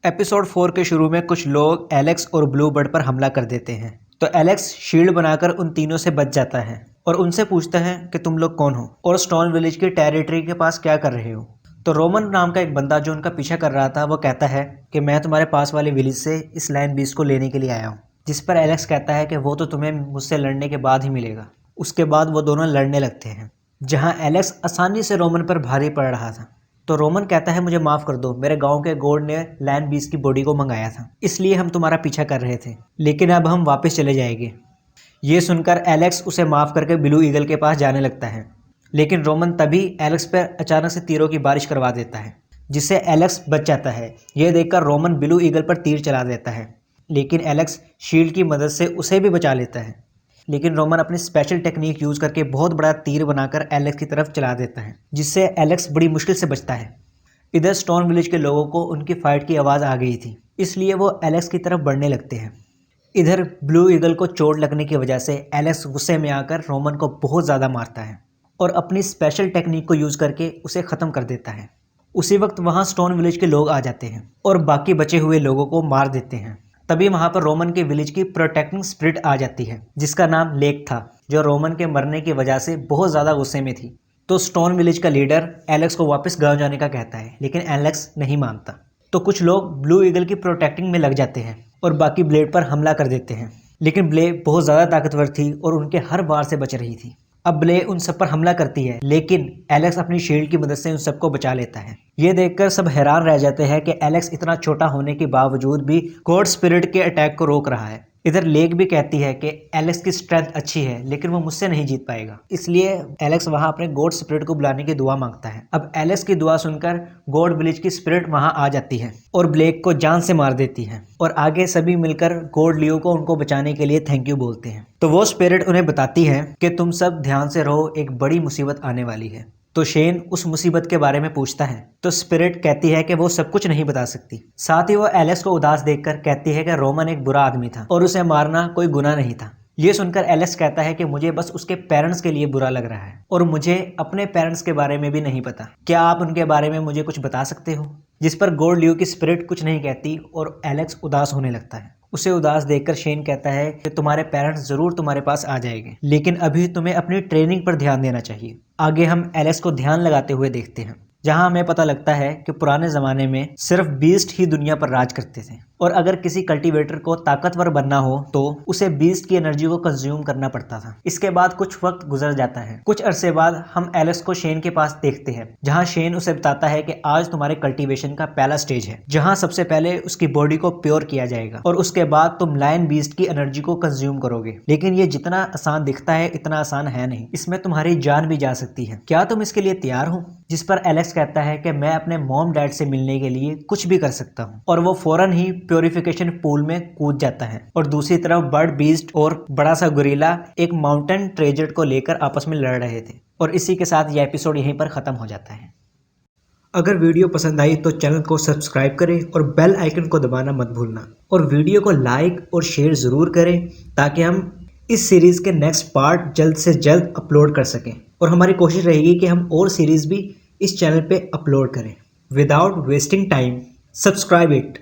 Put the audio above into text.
Episode 4 के शुरू में कुछ लोग एलेक्स और ब्लू बर्ड पर हमला कर देते हैं। तो एलेक्स शील्ड बनाकर उन तीनों से बच जाता है और उनसे पूछता है कि तुम लोग कौन हो और स्टोन विलेज की टेरिटरी के पास क्या कर रहे हो। तो रोमन नाम का एक बंदा जो उनका पीछा कर रहा था वो कहता है कि मैं तुम्हारे पास वाले विलेज से इस लाइन बीस्ट को लेने के लिए आया हूँ। जिस पर एलेक्स कहता है कि वो तो तुम्हें मुझसे लड़ने के बाद ही मिलेगा। उसके बाद वो दोनों लड़ने लगते हैं जहाँ एलेक्स आसानी से रोमन पर भारी पड़ रहा था। तो रोमन कहता है मुझे माफ़ कर दो, मेरे गांव के गॉड ने लैंड बीस्ट की बॉडी को मंगाया था, इसलिए हम तुम्हारा पीछा कर रहे थे, लेकिन अब हम वापस चले जाएंगे। ये सुनकर एलेक्स उसे माफ़ करके ब्लू ईगल के पास जाने लगता है, लेकिन रोमन तभी एलेक्स पर अचानक से तीरों की बारिश करवा देता है जिससे एलेक्स बच जाता है। यह देखकर रोमन ब्लू ईगल पर तीर चला देता है, लेकिन एलेक्स शील्ड की मदद से उसे भी बचा लेता है। लेकिन रोमन अपनी स्पेशल टेक्निक यूज करके बहुत बड़ा तीर बनाकर एलेक्स की तरफ चला देता है जिससे एलेक्स बड़ी मुश्किल से बचता है। इधर स्टोन विलेज के लोगों को उनकी फाइट की आवाज़ आ गई थी, इसलिए वो एलेक्स की तरफ बढ़ने लगते हैं। इधर ब्लू ईगल को चोट लगने की वजह से एलेक्स गुस्से में आकर रोमन को बहुत ज़्यादा मारता है और अपनी स्पेशल टेक्निक को यूज करके उसे ख़त्म कर देता है। उसी वक्त वहाँ स्टोन विलेज के लोग आ जाते हैं और बाकी बचे हुए लोगों को मार देते हैं। तभी वहाँ पर रोमन के विलेज की प्रोटेक्टिंग स्पिरिट आ जाती है जिसका नाम लेक था, जो रोमन के मरने की वजह से बहुत ज़्यादा गुस्से में थी। तो स्टोन विलेज का लीडर एलेक्स को वापस गांव जाने का कहता है, लेकिन एलेक्स नहीं मानता। तो कुछ लोग ब्लू ईगल की प्रोटेक्टिंग में लग जाते हैं और बाकी ब्लेड पर हमला कर देते हैं, लेकिन ब्लेड बहुत ज़्यादा ताकतवर थी और उनके हर वार से बच रही थी। अब ब्ले उन सब पर हमला करती है, लेकिन एलेक्स अपनी शील्ड की मदद से उन सबको बचा लेता है। ये देखकर सब हैरान रह जाते हैं कि एलेक्स इतना छोटा होने के बावजूद भी गॉड स्पिरिट के अटैक को रोक रहा है। इधर लेक भी कहती है कि एलेक्स की स्ट्रेंथ अच्छी है, लेकिन वो मुझसे नहीं जीत पाएगा, इसलिए एलेक्स वहां अपने गॉड स्पिरिट को बुलाने की दुआ मांगता है। अब एलेक्स की दुआ सुनकर गॉड विलेज की स्पिरिट वहां आ जाती है और ब्लेक को जान से मार देती है और आगे सभी मिलकर गॉड लियो को उनको बचाने के लिए थैंक यू बोलते हैं। तो वो स्पिरिट उन्हें बताती है कि तुम सब ध्यान से रहो, एक बड़ी मुसीबत आने वाली है। तो शेन उस मुसीबत के बारे में पूछता है, तो स्पिरिट कहती है कि वो सब कुछ नहीं बता सकती। साथ ही वो एलेक्स को उदास देखकर कहती है कि रोमन एक बुरा आदमी था और उसे मारना कोई गुनाह नहीं था। ये सुनकर एलेक्स कहता है कि मुझे बस उसके पेरेंट्स के लिए बुरा लग रहा है और मुझे अपने पेरेंट्स के बारे में भी नहीं पता, क्या आप उनके बारे में मुझे कुछ बता सकते हो? जिस पर गॉड लियो की स्पिरिट कुछ नहीं कहती और एलेक्स उदास होने लगता है। उसे उदास देखकर शेन कहता है कि तुम्हारे पेरेंट्स जरूर तुम्हारे पास आ जाएंगे, लेकिन अभी तुम्हें अपनी ट्रेनिंग पर ध्यान देना चाहिए। आगे हम एलेक्स को ध्यान लगाते हुए देखते हैं, जहां हमें पता लगता है कि पुराने ज़माने में सिर्फ बीस्ट ही दुनिया पर राज करते थे और अगर किसी कल्टीवेटर को ताकतवर बनना हो तो उसे बीस्ट की एनर्जी को कंज्यूम करना पड़ता था। इसके बाद कुछ वक्त गुजर जाता है। कुछ अरसे बाद हम एलेक्स को शेन के पास देखते हैं, जहां शेन उसे बताता है कि आज तुम्हारे कल्टीवेशन का पहला स्टेज है, जहां सबसे पहले उसकी बॉडी को प्योर किया जाएगा और उसके बाद तुम लायन बीस्ट की एनर्जी को कंज्यूम करोगे। लेकिन ये जितना आसान दिखता है इतना आसान है नहीं, इसमें तुम्हारी जान भी जा सकती है। क्या तुम इसके लिए तैयार हो? जिस पर एलेक्स कहता है कि मैं अपने मॉम डैड से मिलने के लिए कुछ भी कर सकता हूँ और वो फौरन ही प्योरिफिकेशन पूल में कूद जाता है। और दूसरी तरफ बर्ड बीस्ट और बड़ा सा गोरिल्ला एक माउंटेन ट्रेजर को लेकर आपस में लड़ रहे थे। और इसी के साथ यह एपिसोड यहीं पर खत्म हो जाता है। अगर वीडियो पसंद आई तो चैनल को सब्सक्राइब करें और बेल आइकन को दबाना मत भूलना और वीडियो को लाइक और शेयर ज़रूर करें ताकि हम इस सीरीज़ के नेक्स्ट पार्ट जल्द से जल्द अपलोड कर सकें। और हमारी कोशिश रहेगी कि हम और सीरीज़ भी इस चैनल पे अपलोड करें। Without wasting time, subscribe it.